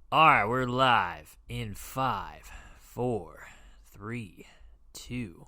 All right, we're live in 5, 4, 3, 2.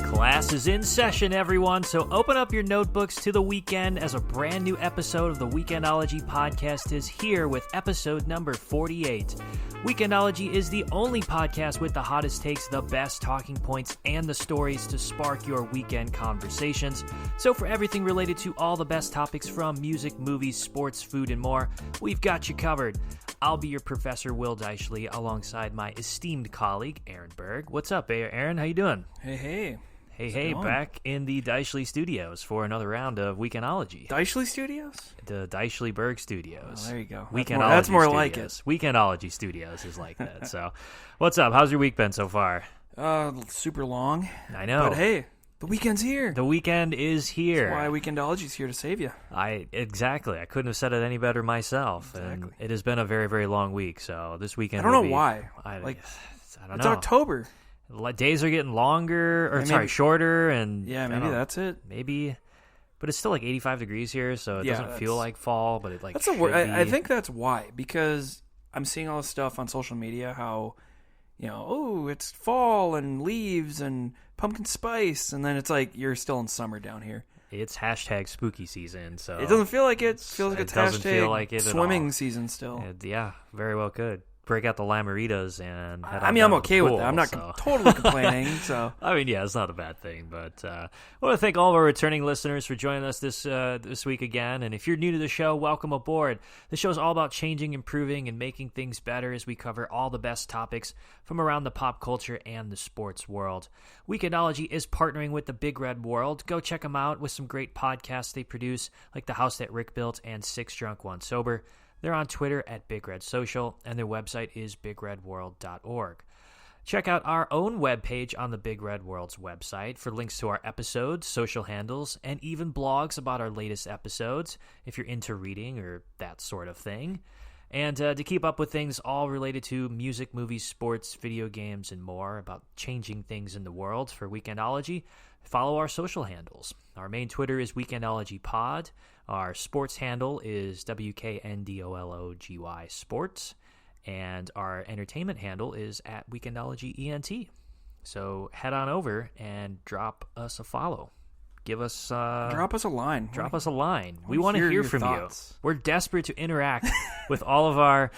Class is in session, everyone, so open up your notebooks to the weekend as a brand new episode of the Weekendology podcast is here with episode number 48. Weekendology is the only podcast with the hottest takes, the best talking points, and the stories to spark your weekend conversations. So for everything related to all the best topics from music, movies, sports, food, and more, we've got you covered. I'll be your Professor Will Deichley alongside my esteemed colleague, Aaron Berg. What's up, Aaron? How you doing? Hey. Hey, back in the Deichley Studios for another round of Weekendology. Deichley Studios? The Deichley Berg Studios. Oh, there you go. Weekendology That's more Studios. like it. Weekendology Studios is like that. So, what's up? How's your week been so far? Super long. I know. But hey, the weekend's here. The weekend is here. That's why Weekendology's here to save you. Exactly. I couldn't have said it any better myself. Exactly. And it has been a very, very long week. So this weekend. I don't know why. I don't know. It's October. Days are getting longer, shorter, and yeah, maybe that's it. Maybe, but it's still like 85 degrees here, so it doesn't feel like fall. But it like that's I think that's why, because I'm seeing all this stuff on social media. How it's fall and leaves and pumpkin spice, and then it's like you're still in summer down here. It's hashtag spooky season, so it doesn't feel like it. Feels like it's doesn't hashtag feel like it swimming season still. Yeah, very well could. Break out the lamaritas and head on I'm down okay to the with pool, that. I'm not totally complaining. So it's not a bad thing. But I want to thank all of our returning listeners for joining us this week again. And if you're new to the show, welcome aboard. The show is all about changing, improving, and making things better as we cover all the best topics from around the pop culture and the sports world. Weekendology is partnering with the Big Red World. Go check them out with some great podcasts they produce, like The House That Rick Built and Six Drunk, One Sober. They're on Twitter at Big Red Social, and their website is bigredworld.org. Check out our own webpage on the Big Red World's website for links to our episodes, social handles, and even blogs about our latest episodes, if you're into reading or that sort of thing. And to keep up with things all related to music, movies, sports, video games, and more about changing things in the world for Weekendology, follow our social handles. Our main Twitter is WeekendologyPod. Our sports handle is WKNDOLOGY Sports. And our entertainment handle is at WeekendologyENT. So head on over and drop us a follow. Give us drop us a line. Drop us a line. We want to hear from thoughts. You. We're desperate to interact with all of our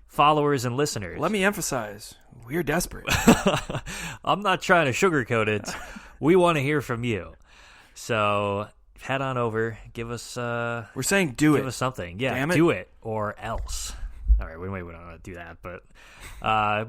followers and listeners. Let me emphasize, we're desperate. I'm not trying to sugarcoat it. We want to hear from you. So head on over. Give us. We're saying do it. Give us something. Yeah, Damn it. Do it or else. All right, we don't want to do that, but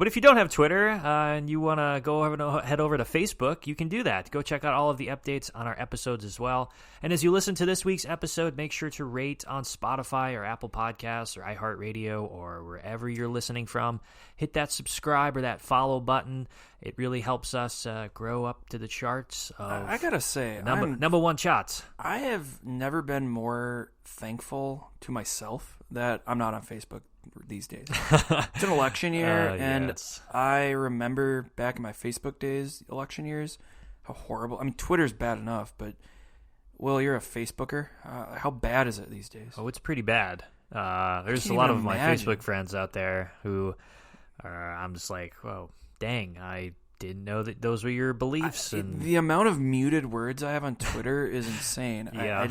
if you don't have Twitter and you want to head over to Facebook, you can do that. Go check out all of the updates on our episodes as well. And as you listen to this week's episode, make sure to rate on Spotify or Apple Podcasts or iHeartRadio or wherever you're listening from. Hit that subscribe or that follow button. It really helps us grow up to the charts. I gotta say, number one charts. I have never been more thankful to myself that I'm not on Facebook these days. It's an election year, and yes. I remember back in my Facebook days, election years, how horrible. I mean, Twitter's bad enough, but Will, you're a Facebooker. How bad is it these days? Oh, it's pretty bad. There's a lot of my Facebook friends out there who I'm just like, whoa, dang, I didn't know that those were your beliefs. And the amount of muted words I have on Twitter is insane. Yeah.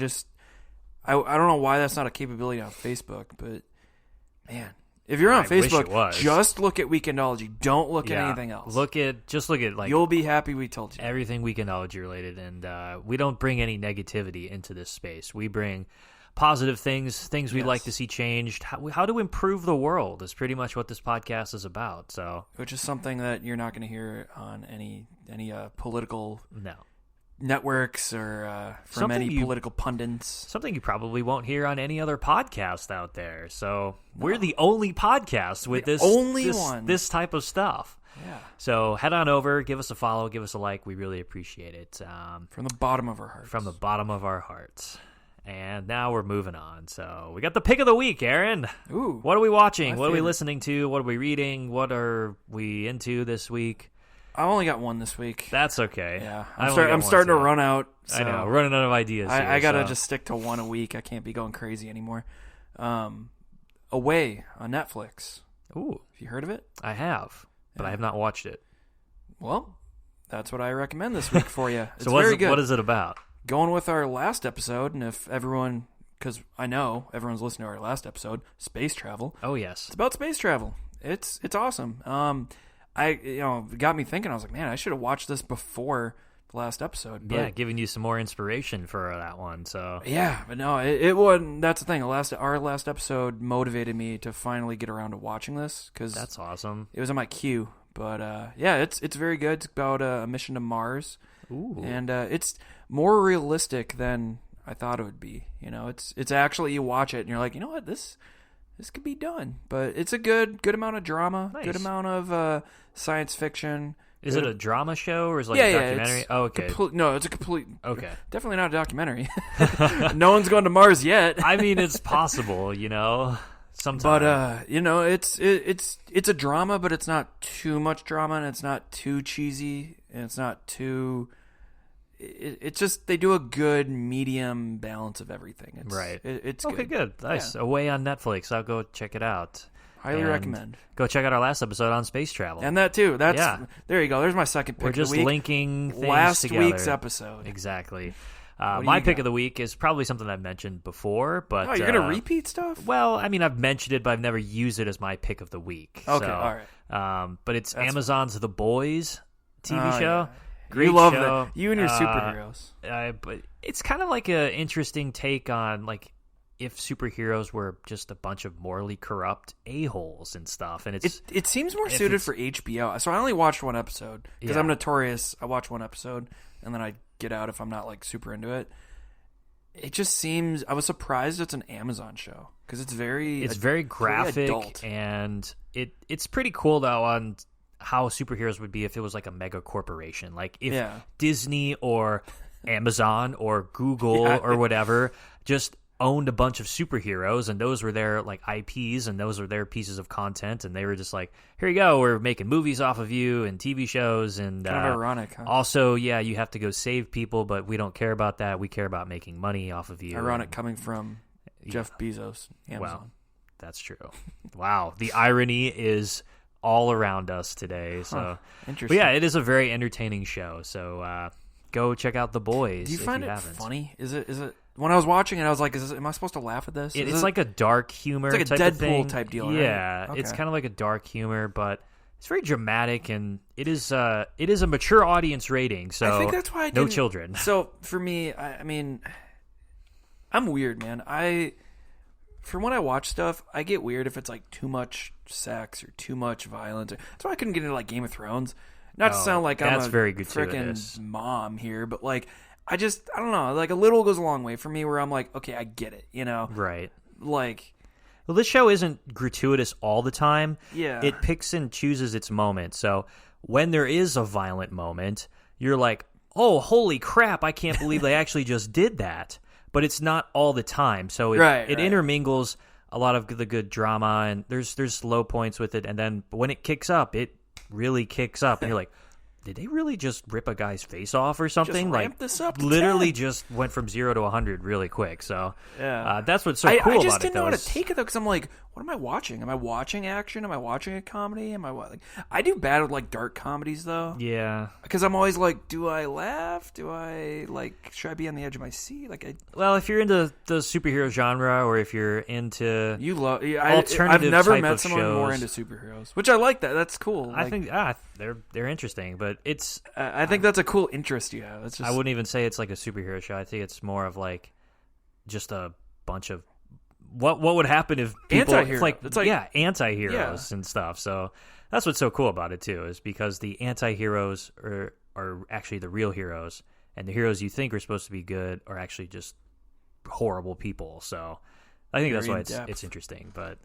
I don't know why that's not a capability on Facebook, but man, if you're on Facebook, just look at Weekendology. Don't look at anything else. Just look at you'll be happy we told you everything Weekendology related, and we don't bring any negativity into this space. We bring positive things we'd like to see changed. How to improve the world is pretty much what this podcast is about. So, which is something that you're not going to hear on any political no. networks or from any political pundits. Something you probably won't hear on any other podcast out there. So we're the only podcast with this type of stuff. Yeah. So head on over, give us a follow, give us a like. We really appreciate it. From the bottom of our hearts. From the bottom of our hearts. And now we're moving on. So we got the pick of the week, Aaron. Ooh. What are we watching? What are we listening to? What are we reading? What are we into this week? I only got one this week. That's okay. Yeah. I'm starting to run out. So I know. Running out of ideas here. I got to just stick to one a week. I can't be going crazy anymore. Away on Netflix. Ooh. Have you heard of it? I have, but I have not watched it. Well, that's what I recommend this week for you. It's So very good. What is it about? Going with our last episode, and if everyone, because I know everyone's listening to our last episode, space travel. Oh, yes. It's about space travel. It's awesome. It got me thinking. I was like, man, I should have watched this before the last episode. But, yeah, giving you some more inspiration for that one. So yeah, but no, it wasn't. That's the thing. Our last episode motivated me to finally get around to watching this because that's awesome. It was on my queue. But yeah, it's very good. It's about a mission to Mars. Ooh. And it's more realistic than I thought it would be. You know, it's actually, you watch it and you're like, you know what, this could be done. But it's a good amount of drama, nice. Good amount of science fiction. Is it a drama show or is it like a documentary? Oh, okay. No, it's a complete. Okay. Definitely not a documentary. No one's gone to Mars yet. I mean, it's possible, you know. Sometimes. But you know, it's a drama, but it's not too much drama, and it's not too cheesy, and it's not too. It's just they do a good medium balance of everything. It's, right. It's okay. Good. Nice. Yeah. Away on Netflix. I'll go check it out. Highly recommend. Go check out our last episode on space travel. And that too. There you go. There's my second pick. We're just of the week. Linking things last together. Week's episode. Exactly. My pick of the week is probably something I've mentioned before, but you're gonna repeat stuff? Well, I mean, I've mentioned it, but I've never used it as my pick of the week. Okay, so, all right. But it's Amazon's The Boys TV show. Yeah. Great you love show. that. You and your superheroes. But it's kind of like an interesting take on like if superheroes were just a bunch of morally corrupt a-holes and stuff. And it seems more suited for HBO. So I only watched one episode because I'm notorious. I watch one episode and then I get out if I'm not like super into it. It just seems. I was surprised it's an Amazon show because it's very graphic adult. And it's pretty cool though on how superheroes would be if it was like a mega corporation, like if Disney or Amazon or Google or whatever just owned a bunch of superheroes and those were their like IPs and those were their pieces of content and they were just like, here you go, we're making movies off of you and TV shows and kind of ironic, huh? Also, you have to go save people, but we don't care about that. We care about making money off of you. Ironic coming from Jeff Bezos, Amazon. Well, that's true. Wow, the irony is all around us today. So interesting. But yeah, it is a very entertaining show. So go check out The Boys. Do you find it funny? Is it? When I was watching it, I was like, am I supposed to laugh at this? It's like a dark humor. It's like a type Deadpool of thing. type deal. Yeah, right? Okay. It's kind of like a dark humor, but it's very dramatic and it is a mature audience rating. So I think that's why no children. So for me, I mean, I'm weird, man. From when I watch stuff, I get weird if it's like too much sex or too much violence. That's why I couldn't get into like Game of Thrones. Not to sound like I'm a freaking mom here, but like I don't know. Like a little goes a long way for me. Where I'm like, okay, I get it. You know, right? Like, well, this show isn't gratuitous all the time. Yeah, it picks and chooses its moments. So when there is a violent moment, you're like, oh, holy crap! I can't believe they actually just did that. But it's not all the time, so it intermingles a lot of the good drama, and there's low points with it, and then when it kicks up, it really kicks up, and you're like, did they really just rip a guy's face off or something? Just ramp this up to literally 10. just went from 0 to 100 really quick. So yeah, that's what's so cool about it. I just didn't know how to take it though, because I'm like, what am I watching? Am I watching action? Am I watching a comedy? Am I like? I do bad with like dark comedies though. Yeah, because I'm always like, do I laugh? Do I like? Should I be on the edge of my seat? Well, if you're into the superhero genre, or if you're into alternative, I've never met someone more into superheroes, which I like. That's cool. I think they're interesting, but it's. I think that's a cool interest you have. It's just, I wouldn't even say it's like a superhero show. I think it's more of like just a bunch of what would happen if people anti-heroes and stuff. So that's what's so cool about it too, is because the anti-heroes are actually the real heroes, and the heroes you think are supposed to be good are actually just horrible people. So I think that's why it's interesting. But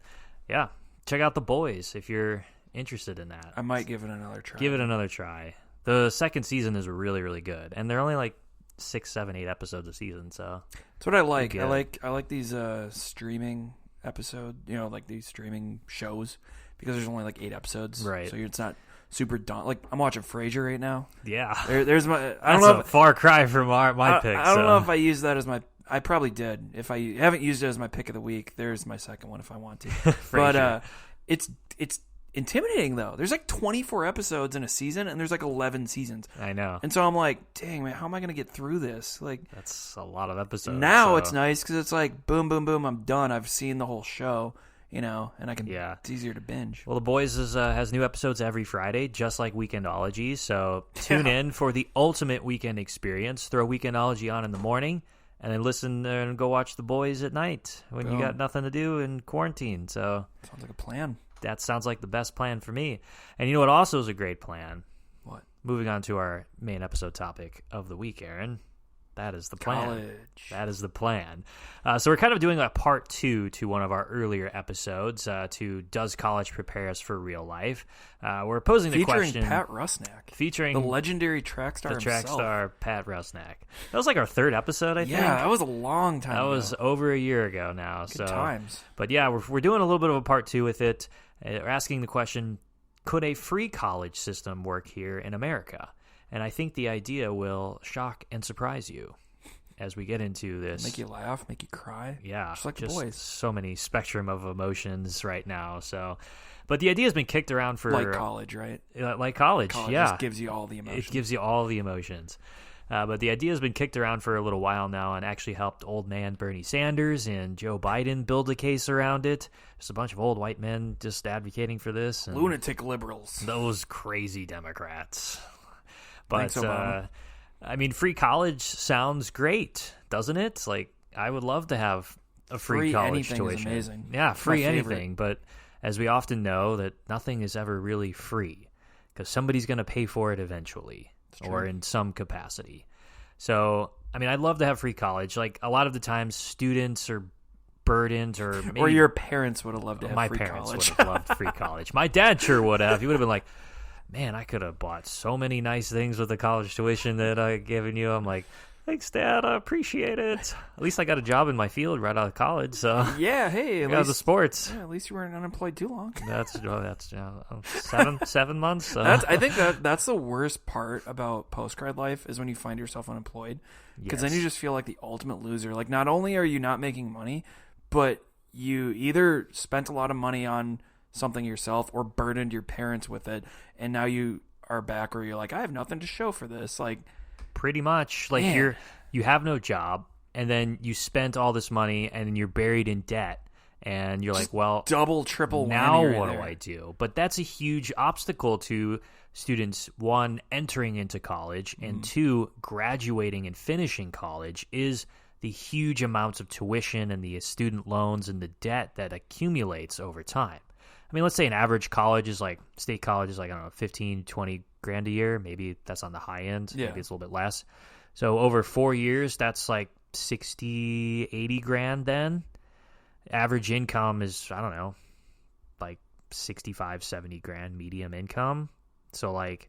yeah, check out The Boys if you're interested in that. I might give it another try. Give it another try. The second season is really, really good, and they're only like 6, 7, 8 episodes a season. So that's what I like. I like these streaming episodes. Like these streaming shows because there's only like 8 episodes. Right. So it's not super daunting. Like I'm watching Frasier right now. Yeah. There's my. I That's don't know. a far cry from my pick. I don't know if I use that as my. I probably did. If I haven't used it as my pick of the week, there's my second one if I want to. But it's intimidating though. There's like 24 episodes in a season, and there's like 11 seasons. I know. And so I'm like, dang man, how am I going to get through this? Like that's a lot of episodes. Now it's nice because it's like boom, boom, boom. I'm done. I've seen the whole show. And I can. Yeah. It's easier to binge. Well, The Boys has new episodes every Friday, just like Weekendology. So tune in for the ultimate weekend experience. Throw Weekendology on in the morning, and then listen and go watch The Boys at night when you got nothing to do in quarantine. So sounds like a plan. That sounds like the best plan for me. And you know what also is a great plan? What? Moving on to our main episode topic of the week, Aaron. That is the plan. College. That is the plan. So we're kind of doing a part 2 to one of our earlier episodes to Does College Prepare Us for Real Life? We're posing the question. Featuring Pat Rusnak. Featuring the legendary track star himself. The track star, Pat Rusnak. That was like our 3rd episode, I think. Yeah, that was a long time ago. That was over a year ago now. Good times. But yeah, we're doing a little bit of a part 2 with it. We're asking the question, could a free college system work here in America? And I think the idea will shock and surprise you as we get into this. Make you laugh, make you cry. Yeah. Just like The Boys. So many spectrum of emotions right now. But the idea has been kicked around for... Like college, right? Like college, yeah. Just gives you all the emotions. It gives you all the emotions. But the idea has been kicked around for a little while now and actually helped old man Bernie Sanders and Joe Biden build a case around it. There's a bunch of old white men just advocating for this. And lunatic liberals. Those crazy Democrats. But, Thanks, I mean, free college sounds great, doesn't it? Like, I would love to have a free college tuition. Is amazing. Yeah, free anything. But as we often know, that nothing is ever really free because somebody's going to pay for it eventually or in some capacity. So, I mean, I'd love to have free college. Like, a lot of the times, students are burdened or maybe... Or your parents would have loved to have free college. My parents would have loved free college. My dad sure would have. He would have been like, man, I could have bought so many nice things with the college tuition that I've given you. I'm like, thanks, Dad. I appreciate it. At least I got a job in my field right out of college. So yeah, hey, at least the sports. Yeah, at least you weren't unemployed too long. That's 7 months. So. I think that's the worst part about post-grad life is when you find yourself unemployed, because then you just feel like the ultimate loser. Like, not only are you not making money, but you either spent a lot of money on something yourself or burdened your parents with it, and now you are back where you're like, I have nothing to show for this. Like, pretty much, like you have no job, and then you spent all this money, and you're buried in debt, and you're like, well, double, triple. Now what do I do? But that's a huge obstacle to students. 1, entering into college, and 2, graduating and finishing college is the huge amounts of tuition and the student loans and the debt that accumulates over time. I mean, let's say an average college is like, state college is like, I don't know, 15, 20 grand a year. Maybe that's on the high end. Yeah. Maybe it's a little bit less. So over 4 years, that's like 60, 80 grand then. Average income is, I don't know, like 65, 70 grand medium income. So like...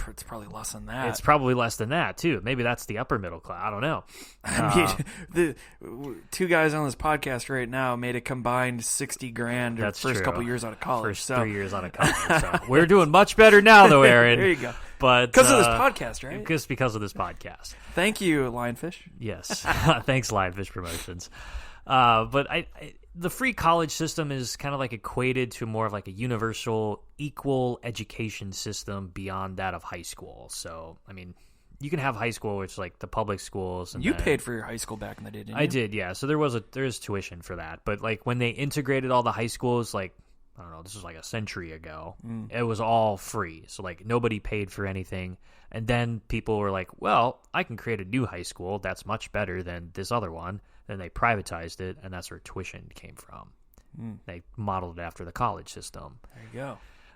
it's probably less than that. It's probably less than that, too. Maybe that's the upper middle class. I don't know. I mean, the 2 guys on this podcast right now made a combined 60 grand their first couple years out of college. First 3 years out of college. So we're doing much better now, though, Aaron. There you go. But because of this podcast, right? Because of this podcast. Thank you, Lionfish. Yes. Thanks, Lionfish Promotions. But the free college system is kind of like equated to more of like a universal, equal education system beyond that of high school. So, I mean, you can have high school, which is like the public schools. And you paid for your high school back in the day, didn't you? I did, yeah. So there's tuition for that. But like when they integrated all the high schools, like, I don't know, this was like a century ago, it was all free. So like nobody paid for anything. And then people were like, well, I can create a new high school that's much better than this other one. Then they privatized it, and that's where tuition came from. They modeled it after the college system. There you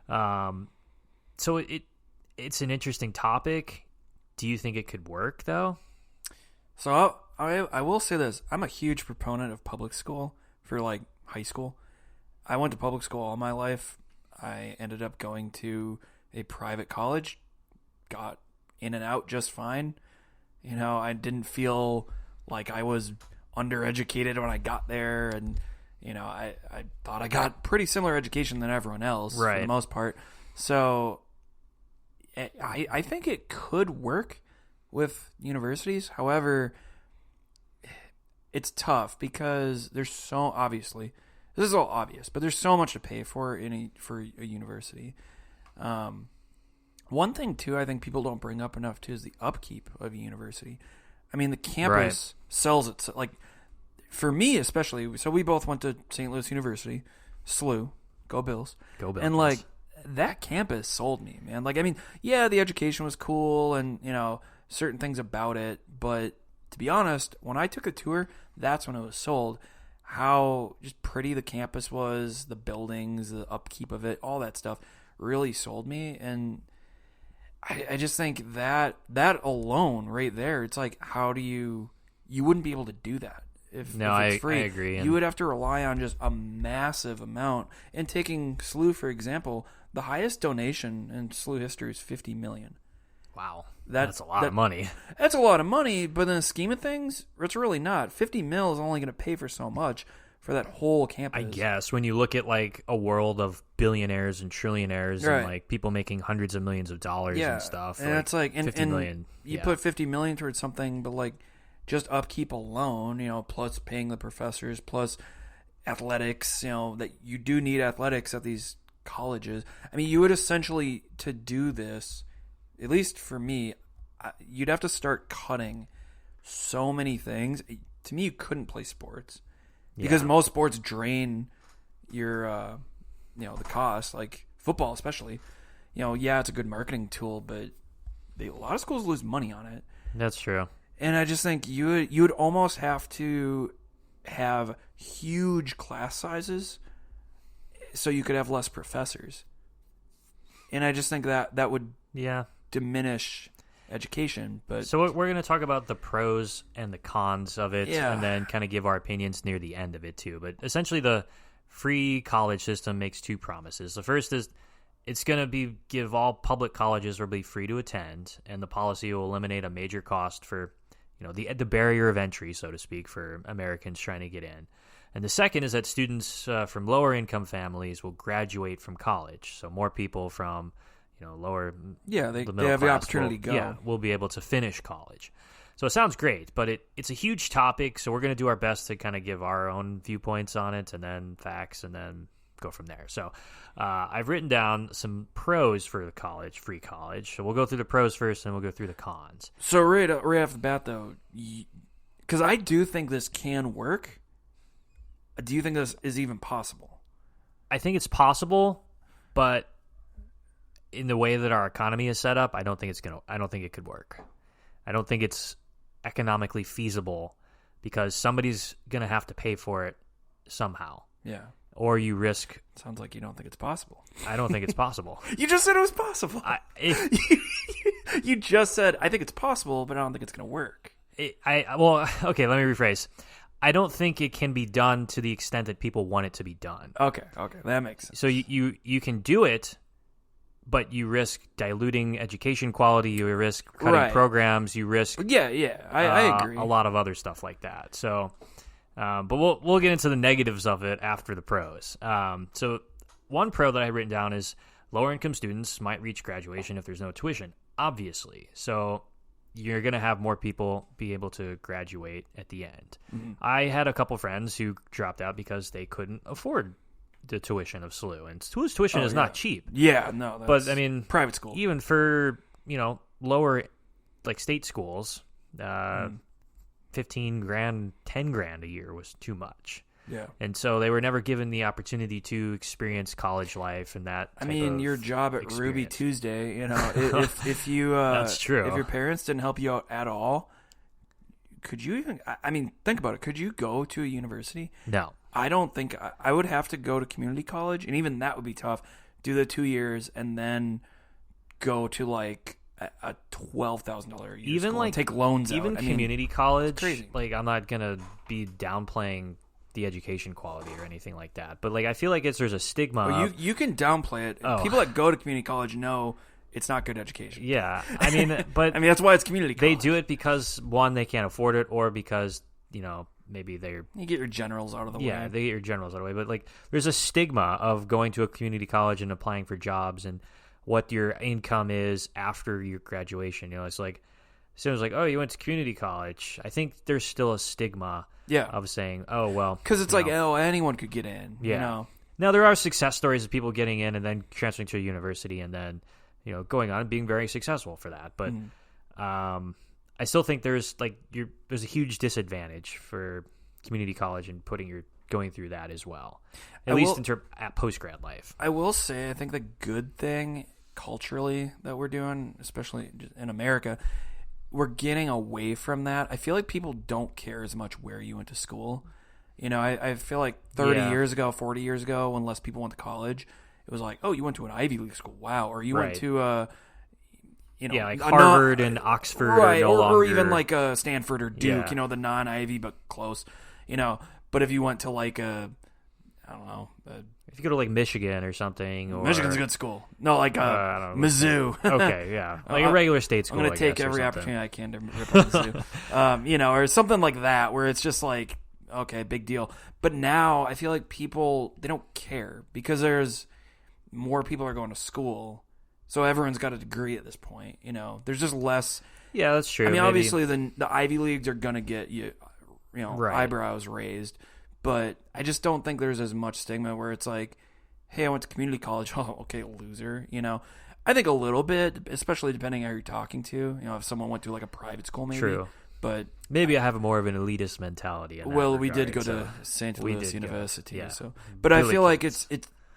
go. So it's an interesting topic. Do you think it could work, though? So I will say this. I'm a huge proponent of public school for, like, high school. I went to public school all my life. I ended up going to a private college, got in and out just fine. You know, I didn't feel like I was undereducated when I got there, and you know, I thought I got pretty similar education than everyone else for the most part. So I think it could work with universities. However, it's tough because there's so obviously this is all obvious, but there's so much to pay for for a university. One thing too, I think people don't bring up enough too is the upkeep of a university. I mean, the campus sells it like for me especially. So we both went to St. Louis University, SLU, go Bills, go Bills, and like that campus sold me, man. Like I mean, yeah, the education was cool, and you know certain things about it, but to be honest, when I took a tour, that's when it was sold. How just pretty the campus was, the buildings, the upkeep of it, all that stuff really sold me. And I just think that alone right there, it's like, how do you wouldn't be able to do that if it's free. I agree. You would have to rely on just a massive amount. And taking SLU, for example, the highest donation in SLU history is $50 million. Wow. That's a lot of money. That's a lot of money, but in the scheme of things, it's really not. $50 million is only going to pay for so much for that whole campus. I guess when you look at like a world of billionaires and trillionaires and like people making hundreds of millions of dollars and stuff, and it's like $50 million. You put $50 million towards something, but like just upkeep alone, you know, plus paying the professors, plus athletics, you know, that you do need athletics at these colleges. I mean, you would essentially, to do this, at least for me, you'd have to start cutting so many things. To me, you couldn't play sports because most sports drain your, you know, the cost. Like football, especially. You know, yeah, it's a good marketing tool, but a lot of schools lose money on it. That's true. And I just think you would almost have to have huge class sizes so you could have less professors. And I just think that would diminish education. But so we're going to talk about the pros and the cons of it, and then kind of give our opinions near the end of it too. But essentially, the free college system makes two promises. The first is it's going to give all public colleges will be free to attend, and the policy will eliminate a major cost for, you know, the barrier of entry, so to speak, for Americans trying to get in. And the second is that students from lower income families will graduate from college, so more people from, you know, lower they have the opportunity to go. We'll be able to finish college. So it sounds great, but it's a huge topic, so we're going to do our best to kind of give our own viewpoints on it, and then facts, and then go from there. So I've written down some pros for the free college. So we'll go through the pros first, and we'll go through the cons. So right off the bat, though, because I do think this can work. Do you think this is even possible? I think it's possible, but in the way that our economy is set up, I don't think it could work. I don't think it's economically feasible because somebody's going to have to pay for it somehow. Yeah. Or you risk... Sounds like you don't think it's possible. I don't think it's possible. You just said it was possible. You just said, I think it's possible, but I don't think it's going to work. Well, okay, let me rephrase. I don't think it can be done to the extent that people want it to be done. Okay, that makes sense. So you can do it, but you risk diluting education quality, you risk cutting programs, you risk... I agree. A lot of other stuff like that. So... but we'll get into the negatives of it after the pros. So one pro that I have written down is lower income students might reach graduation if there's no tuition, obviously. So you're going to have more people be able to graduate at the end. Mm-hmm. I had a couple friends who dropped out because they couldn't afford the tuition of SLU, and tuition is not cheap. Yeah, no, that's but I mean, private school, even for lower like state schools. 15 grand, 10 grand a year was too much. Yeah. And so they were never given the opportunity to experience college life and that type your job at experience. Ruby Tuesday, if you that's true. If your parents didn't help you out at all, could you even think about it. Could you go to a university? No. I don't think I would have to go to community college, and even that would be tough. Do the 2 years and then go to like a $12,000 a year even school like and take loans even out. Community college, crazy. like I'm not gonna be downplaying the education quality or anything like that. But like I feel like there's a stigma. Well, you can downplay it. Oh. People that go to community college know it's not good education. Yeah, I mean, but I mean that's why it's community college. They do it because one, they can't afford it, or because maybe they're you get your generals out of the way. Yeah, they get your generals out of the way. But like, there's a stigma of going to a community college and applying for jobs and what your income is after your graduation. It's like, someone's like, oh, you went to community college. I think there's still a stigma of saying, oh, well. Because it's like, oh, anyone could get in. Yeah. Now, there are success stories of people getting in and then transferring to a university and then, going on and being very successful for that. But I still think there's a huge disadvantage for community college and going through that as well, at least at post-grad life. I will say, I think the good thing culturally that we're doing, especially in America, we're getting away from that. I feel like people don't care as much where you went to school. I feel like 30 years ago, 40 years ago, when less people went to college, it was like, oh, you went to an Ivy League school. Wow. Or you went to like Harvard and Oxford, right? No longer, or even like Stanford or Duke. Yeah. The non-Ivy but close. But if you went to like I don't know. If you go to like Michigan or something, or Michigan's a good school. No, like Mizzou. Okay, yeah, like a regular state school. I'm going to take every opportunity I can to rip on Mizzou. Or something like that, where it's just like, okay, big deal. But now I feel like people, they don't care because there's more people are going to school, so everyone's got a degree at this point. There's just less. Yeah, that's true. I mean, obviously the Ivy Leagues are going to get right. eyebrows raised. But I just don't think there's as much stigma where it's like, hey, I went to community college. Oh, okay, loser. I think a little bit, especially depending on who you're talking to. If someone went to like a private school, maybe. True. But maybe I have more of an elitist mentality. In that well, regard, we did go to St. Louis University. Yeah. So, but I feel like it's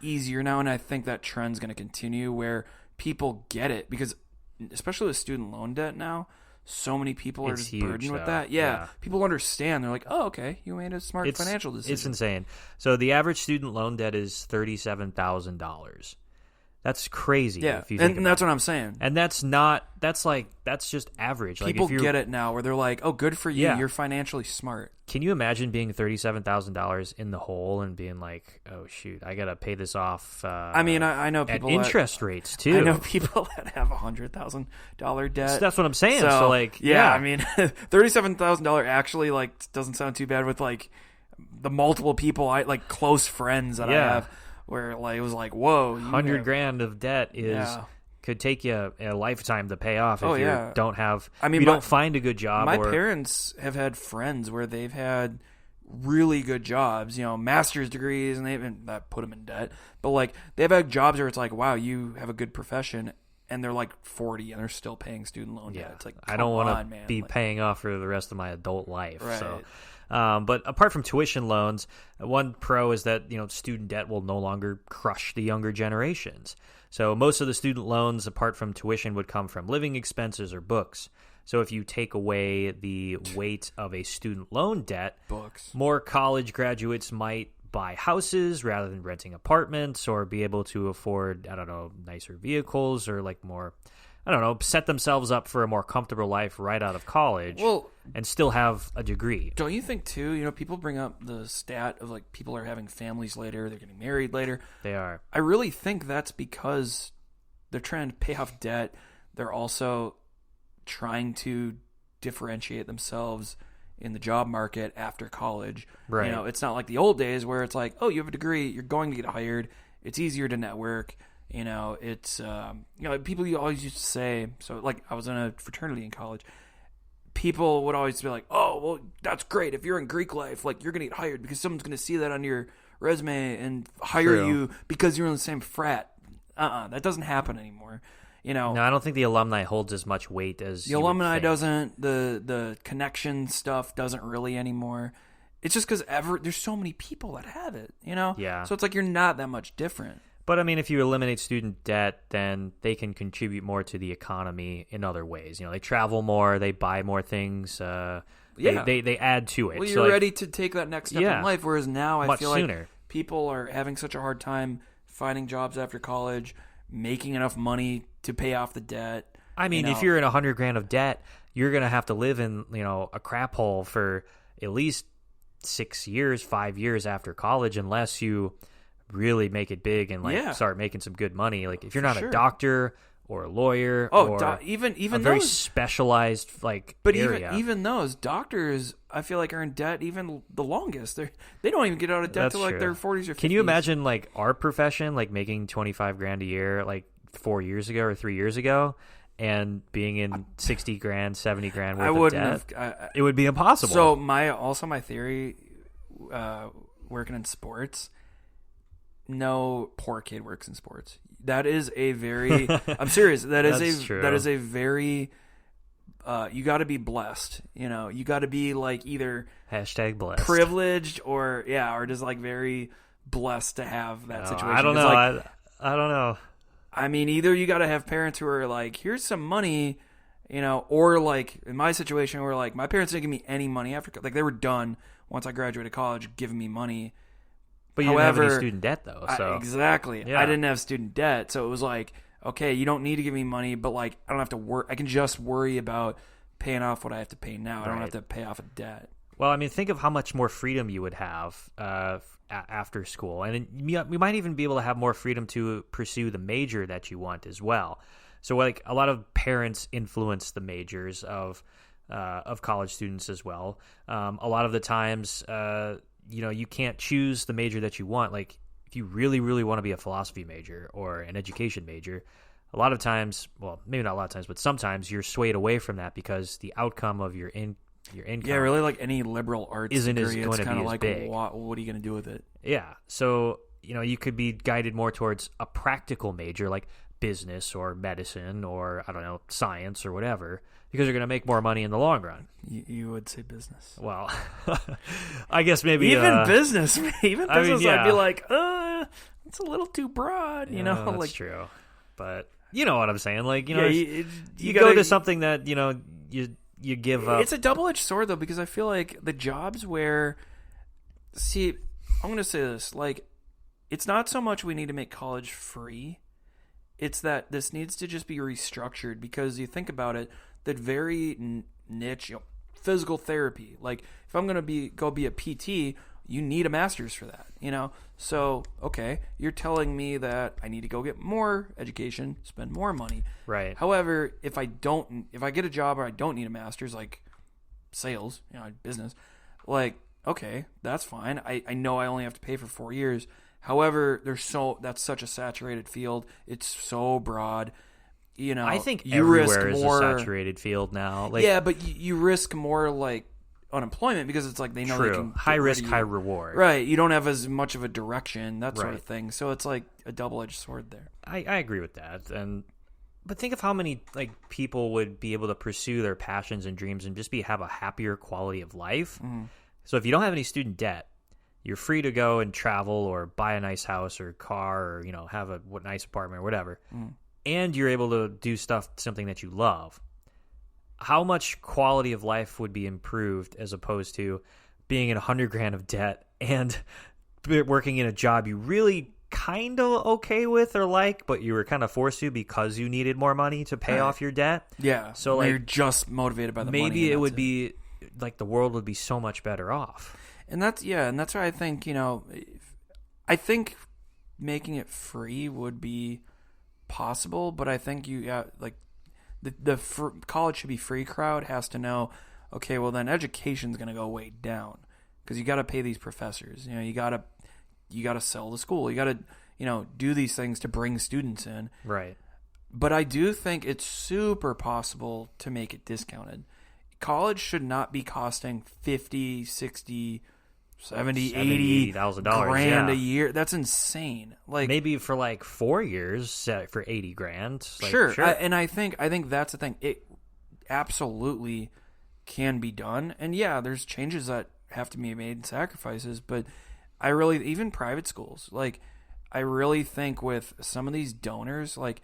easier now, and I think that trend's going to continue where people get it because, especially with student loan debt now. So many people are just burdened with that. Yeah. People understand. They're like, oh, okay, you made a smart financial decision. It's insane. So the average student loan debt is $37,000. That's crazy. Yeah, if you think and that's what I'm saying. And that's just average. People like get it now where they're like, oh, good for you. Yeah. You're financially smart. Can you imagine being $37,000 in the hole and being like, oh, shoot, I got to pay this off? I mean, I know people. At interest rates, too. I know people that have $100,000 debt. So that's what I'm saying. So yeah, I mean, $37,000 actually doesn't sound too bad with the multiple people close friends that I have. Where it was like, whoa, $100,000 of debt could take you a lifetime to pay off if you don't have. I mean, if you don't find a good job. My parents have had friends where they've had really good jobs, master's degrees, and that put them in debt. But they've had jobs where it's like, wow, you have a good profession, and they're 40 and they're still paying student loan debt. It's like, I don't want to be paying off for the rest of my adult life. Right. So. But apart from tuition loans, one pro is that student debt will no longer crush the younger generations. So most of the student loans, apart from tuition, would come from living expenses or books. So if you take away the weight of a student loan debt, more college graduates might buy houses rather than renting apartments, or be able to afford, nicer vehicles, or more, set themselves up for a more comfortable life right out of college, and still have a degree. Don't you think, too, people bring up the stat of, people are having families later, they're getting married later. They are. I really think that's because they're trying to pay off debt. They're also trying to differentiate themselves in the job market after college. Right. It's not like the old days where it's like, oh, you have a degree, you're going to get hired, it's easier to network. It's people you always used to say. So I was in a fraternity in college. People would always be like, "Oh, well, that's great. If you're in Greek life, you're gonna get hired because someone's gonna see that on your resume and hire you because you're in the same frat." That doesn't happen anymore. No, I don't think the alumni holds as much weight as the alumni doesn't. The connection stuff doesn't really anymore. It's just because there's so many people that have it. Yeah. So it's like you're not that much different. But, I mean, if you eliminate student debt, then they can contribute more to the economy in other ways. They travel more, they buy more things, they add to it. Well, you're ready to take that next step in life, whereas now I feel sooner. Like people are having such a hard time finding jobs after college, making enough money to pay off the debt. I mean, if you're in $100,000 of debt, you're going to have to live in, a crap hole for at least 6 years, 5 years after college, unless you really make it big and start making some good money. Like if you're not a doctor or a lawyer, or even a very specialized area. Even those doctors, I feel like, are in debt even the longest. They don't even get out of debt till like their 40s or 50s. Can you imagine like our profession, like making $25,000 a year, like 4 years ago or 3 years ago, and being in $60,000, $70,000 worth of debt? It would be impossible. So my theory, working in sports, no poor kid works in sports. That is a very I'm serious. That is a very you got to be blessed. You got to be like either #blessed, privileged, or just like very blessed to have that situation. I don't know. I don't know. I mean, either you got to have parents who are like, here's some money, or like in my situation where like my parents didn't give me any money after, like they were done once I graduated college giving me money. But you didn't have any student debt, though. So. Exactly. Yeah. I didn't have student debt. So it was like, okay, you don't need to give me money, but like I don't have to work. I can just worry about paying off what I have to pay now. I don't have to pay off a debt. Well, I mean, think of how much more freedom you would have after school. And you might even be able to have more freedom to pursue the major that you want as well. So like a lot of parents influence the majors of college students as well. A lot of the times... you can't choose the major that you want. Like if you really, really want to be a philosophy major or an education major, a lot of times, well, maybe not a lot of times, but sometimes you're swayed away from that because the outcome of your income. Yeah, really, like any liberal arts isn't degree, going to be as like, big. What are you going to do with it? Yeah. So, you could be guided more towards a practical major like business or medicine or, I don't know, science or whatever, because you're going to make more money in the long run. You would say business. Well, I guess maybe... Even business. I'd be like, it's a little too broad, That's like, true. But you know what I'm saying? Like, you gotta go to something that, you give up. It's a double-edged sword, though, because I feel like the jobs where... See, I'm going to say this. Like, it's not so much we need to make college free. It's that this needs to just be restructured, because you think about it, that very niche, physical therapy. Like if I'm going to go be a PT, you need a master's for that, So, okay, you're telling me that I need to go get more education, spend more money. Right. However, if I get a job where I don't need a master's, like sales, business, like, okay, that's fine. I know I only have to pay for 4 years. However, that's such a saturated field. It's so broad. I think everywhere is a saturated field now. Like, yeah, but you risk more like unemployment because it's like they know they can high risk, high reward. Right. You don't have as much of a direction, that sort of thing. So it's like a double-edged sword there. I agree with that. But think of how many like people would be able to pursue their passions and dreams and just have a happier quality of life. Mm-hmm. So if you don't have any student debt, you're free to go and travel or buy a nice house or car or have a nice apartment or whatever. Mm. And you're able to do something that you love. How much quality of life would be improved as opposed to being in $100,000 of debt and working in a job you really kind of okay with or like, but you were kind of forced to because you needed more money to pay off your debt? Yeah. So like, you're just motivated by the money. Maybe it would be like the world would be so much better off. And that's why I think, I think making it free would be possible, but I think the college should be free crowd has to know, okay, well then education's going to go way down because you got to pay these professors. You got to sell the school. You got to do these things to bring students in. Right. But I do think it's super possible to make it discounted. College should not be costing $50,000, $60,000, $70,000, $80,000 a year. That's insane. Like maybe for like 4 years for $80,000. Like, sure. And I think that's the thing. It absolutely can be done. And yeah, there's changes that have to be made and sacrifices. But I really, even private schools, like I really think with some of these donors, like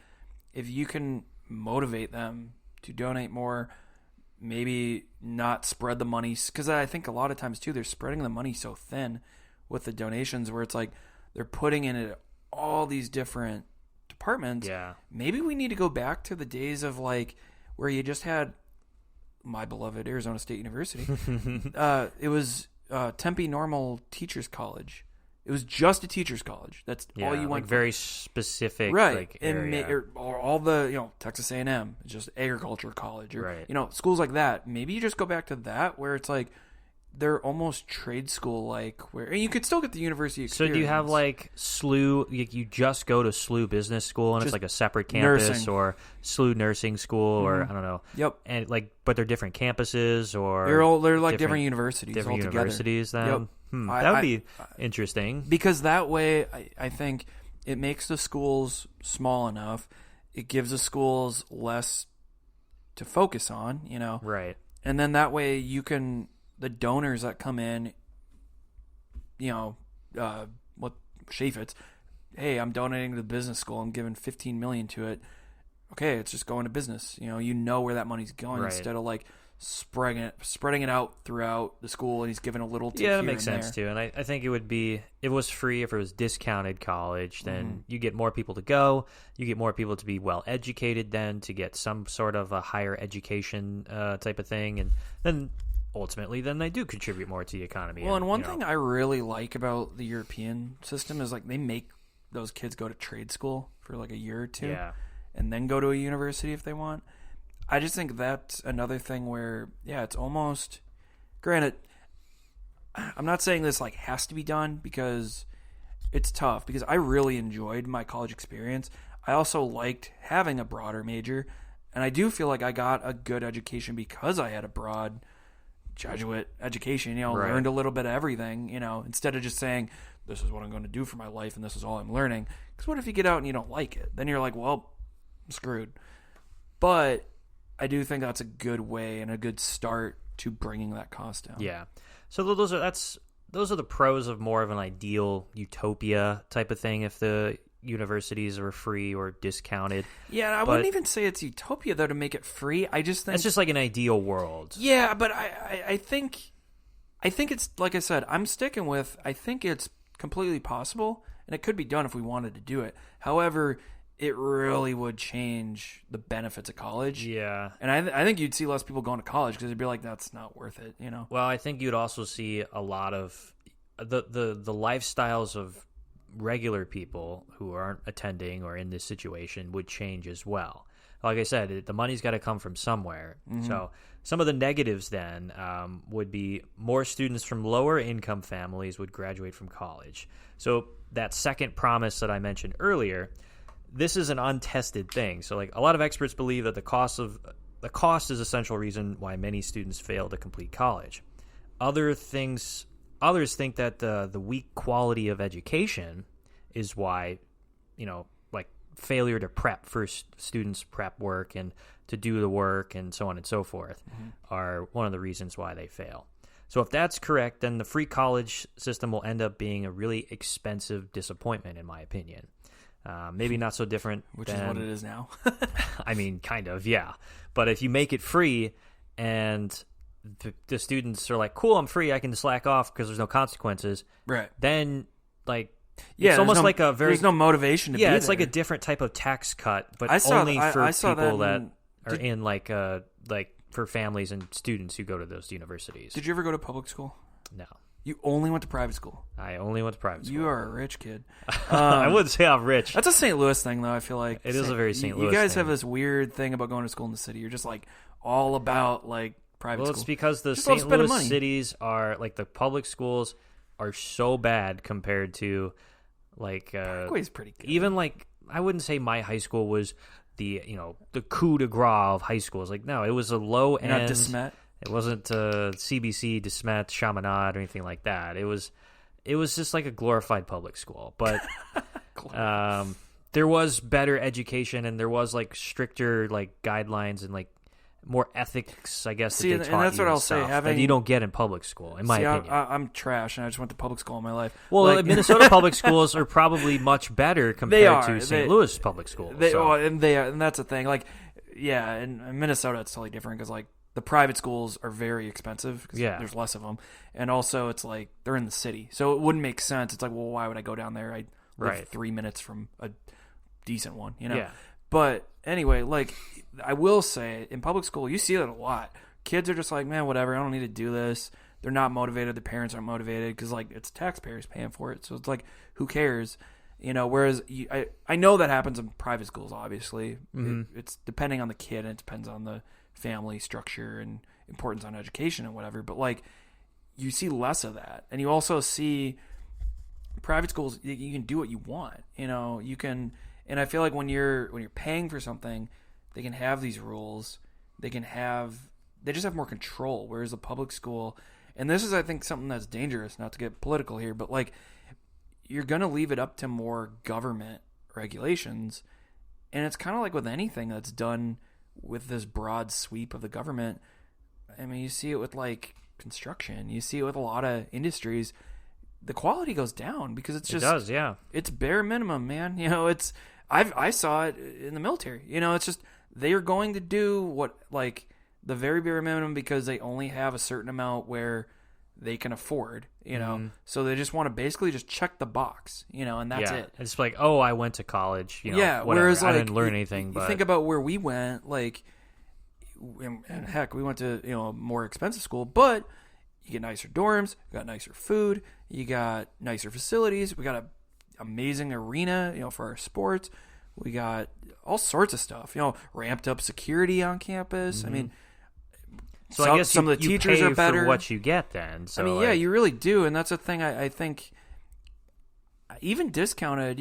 if you can motivate them to donate more, maybe not spread the money, because I think a lot of times too they're spreading the money so thin with the donations where it's like they're putting in it all these different departments. Yeah, maybe we need to go back to the days of like where you just had my beloved Arizona State University. It was Tempe Normal Teachers College. It was just a teachers college. That's all you went like very specific, right? Like, area. Or all the Texas A&M, just agriculture college, or right. Schools like that. Maybe you just go back to that where it's like they're almost trade school like, and you could still get the university experience. So do you have like SLU? You just go to SLU Business School and it's like a separate campus, nursing. or SLU Nursing School, or I don't know. Yep. And but they're different campuses, or they're like different universities. Different altogether. Universities. Then Yep. That would be interesting, because that way I think it makes the schools small enough. It gives the schools less to focus on, right? And then that way you can. The donors that come in, what Chaffetz, hey, I'm donating to the business school. I'm giving $15 million to it. Okay, it's just going to business. You know where that money's going instead of like spreading it out throughout the school. And he's giving a little. Yeah, that makes sense too. And I think it would be if it was free, if it was discounted college, then you get more people to go. You get more people to be well educated, then to get some sort of a higher education type of thing, and then. Ultimately, then they do contribute more to the economy. Well, and one thing I really like about the European system is like they make those kids go to trade school for like a year or two, and then go to a university if they want. I just think that's another thing where, it's almost. Granted, I'm not saying this like has to be done because it's tough. Because I really enjoyed my college experience. I also liked having a broader major, and I do feel like I got a good education because I had a broad. Jesuit education, learned a little bit of everything, instead of just saying, this is what I'm going to do for my life and this is all I'm learning. Because what if you get out and you don't like it? Then you're like, well, I'm screwed. But I do think that's a good way and a good start to bringing that cost down. Yeah. So those are the pros of more of an ideal utopia type of thing if the universities are free or discounted. Yeah, I wouldn't even say it's utopia though to make it free. I just think it's just like an ideal world. Yeah, but I think it's like I said, I'm sticking with I think it's completely possible and it could be done if we wanted to do it. However, it really would change the benefits of college. Yeah. And I think you'd see less people going to college because they'd be like, that's not worth it, Well, I think you'd also see a lot of the lifestyles of regular people who aren't attending or in this situation would change as well. Like I said, the money's got to come from somewhere. So some of the negatives then would be more students from lower income families would graduate from college. So that second promise that I mentioned earlier, this is an untested thing. So like a lot of experts believe that the cost is a central reason why many students fail to complete college. Others think that the weak quality of education is why, like failure to prep for students' prep work and to do the work and so on and so forth are one of the reasons why they fail. So if that's correct, then the free college system will end up being a really expensive disappointment, in my opinion. Maybe not so different. Which is what it is now. I mean, kind of, yeah. But if you make it free and the students are like, cool, I'm free, I can slack off because there's no consequences. Right. Then, like, it's almost like a very... There's no motivation to be there. Yeah, it's like a different type of tax cut, but only for people that are in, like, for families and students who go to those universities. Did you ever go to public school? No. You only went to private school? I only went to private school. You are a rich kid. I wouldn't say I'm rich. That's a St. Louis thing, though, I feel like. It is a very St. Louis thing. You guys have this weird thing about going to school in the city. You're just, like, all about, like, private school. Well, it's because the St. Louis cities are, like, the public schools are so bad compared to, like... Parkway's pretty good. Even, like, I wouldn't say my high school was the coup de grace of high schools. Like, no, it was a low end... Not DeSmet? It wasn't CBC, DeSmet, Chaminade, or anything like that. It was just like a glorified public school. But there was better education, and there was like stricter like guidelines and like more ethics, I guess. See, that they and taught that's you what I'll stuff say. that you don't get in public school, in my opinion. I'm trash, and I just went to public school in my life. Well, like, Minnesota public schools are probably much better compared to St. Louis public schools. And that's the thing. Like, yeah, in Minnesota, it's totally different because like. The private schools are very expensive because there's less of them. And also, it's like they're in the city. So it wouldn't make sense. It's like, well, why would I go down there? I live 3 minutes from a decent one, Yeah. But anyway, like, I will say, in public school, you see that a lot. Kids are just like, man, whatever. I don't need to do this. they're not motivated. Their parents aren't motivated because like it's taxpayers paying for it. So it's like, who cares? Whereas I know that happens in private schools, obviously. It's depending on the kid and it depends on the family structure and importance on education and whatever. But like, you see less of that. And you also see private schools, you can do what you want. You can, and I feel like when you're paying for something, they can have these rules. They just have more control. Whereas a public school, and this is, I think, something that's dangerous, not to get political here, but like, you're going to leave it up to more government regulations. And it's kind of like with anything that's done with this broad sweep of the government. I mean, you see it with like construction. You see it with a lot of industries. The quality goes down because it does, yeah. It's bare minimum, man. I saw it in the military. It's just they are going to do what like the very bare minimum because they only have a certain amount where they can afford, so they just want to basically just check the box, and that's it. It's like, oh, I went to college, yeah. Whatever. Whereas like, I didn't learn anything. But think about where we went, like, and heck, we went to a more expensive school, but you get nicer dorms, you got nicer food, you got nicer facilities, we got an amazing arena, for our sports, we got all sorts of stuff, ramped up security on campus. I mean. So I guess some of the teachers pay are better. For what you get then. So I mean, yeah, you really do, and that's a thing. I think even discounted.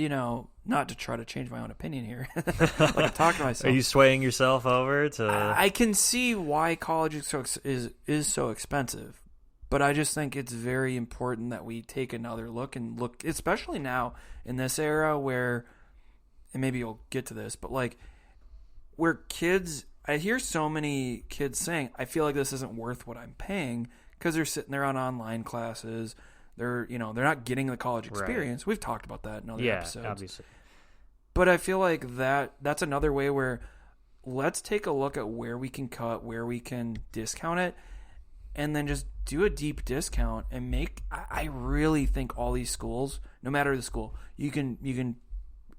Not to try to change my own opinion here, like I'm talking to myself. Are you swaying yourself over to? I can see why college is so expensive, but I just think it's very important that we take another look, especially now in this era where, and maybe you'll get to this, but like where kids. I hear so many kids saying, I feel like this isn't worth what I'm paying because they're sitting there on online classes. They're not getting the college experience. Right. We've talked about that in other episodes. Yeah, obviously. But I feel like that's another way where let's take a look at where we can cut, where we can discount it, and then just do a deep discount and I really think all these schools, no matter the school, you can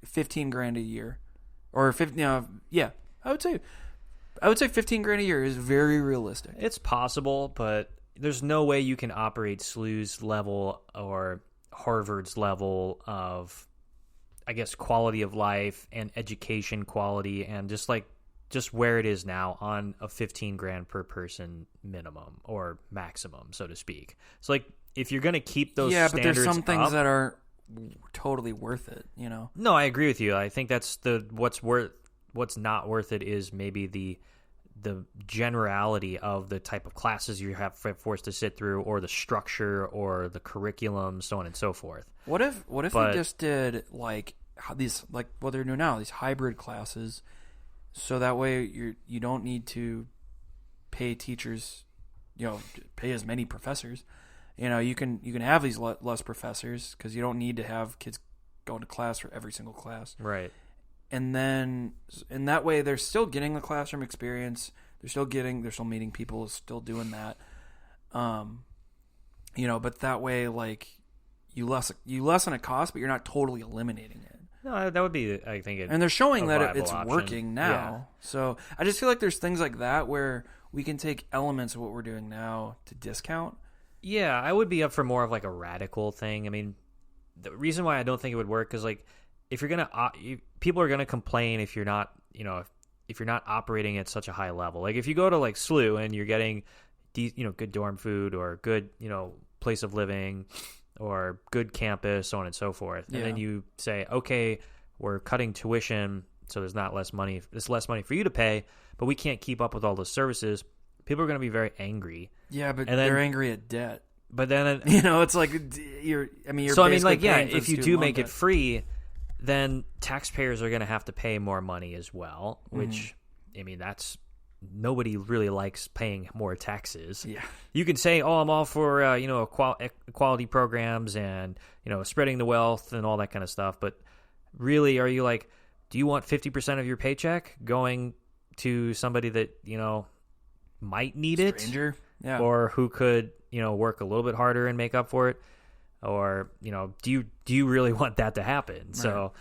$15,000 a year or 50, yeah, I would say $15,000 a year is very realistic. It's possible, but there's no way you can operate SLU's level or Harvard's level of, I guess, quality of life and education quality and just where it is now on a $15,000 per person minimum or maximum, so to speak. So like if you're going to keep those standards but there's some things up, that are totally worth it, No, I agree with you. I think that's what's not worth it is maybe the generality of the type of classes you have forced to sit through or the structure or the curriculum, so on and so forth. What if we just did like these, like what they're doing now, these hybrid classes, so that way you don't need to pay teachers, pay as many professors. You can have these less professors because you don't need to have kids going to class for every single class. Right. And then in that way, they're still getting the classroom experience. They're still meeting people, still doing that. But that way, like you lessen a cost, but you're not totally eliminating it. No, that would be, I think, and they're showing that it's option. working now. Yeah. So I just feel like there's things like that where we can take elements of what we're doing now to discount. Yeah, I would be up for more of like a radical thing. I mean, the reason why I don't think it would work is like, if you're gonna, people are gonna complain if you're not, if you're not operating at such a high level. Like if you go to like SLU and you're getting, good dorm food or good, place of living or good campus, so on and so forth, and then you say, okay, we're cutting tuition, so there's less money for you to pay, but we can't keep up with all those services. People are gonna be very angry. Yeah, but they're angry at debt. But then it's like you're. So I mean, like, yeah, if you do make it free, then taxpayers are going to have to pay more money as well, which, I mean, that's nobody really likes paying more taxes. Yeah. You can say, oh, I'm all for, equality programs and, spreading the wealth and all that kind of stuff. But really, are you like, do you want 50% of your paycheck going to somebody that, might need Stranger. it? Yeah. Or who could, work a little bit harder and make up for it? Or, do you really want that to happen? Right. So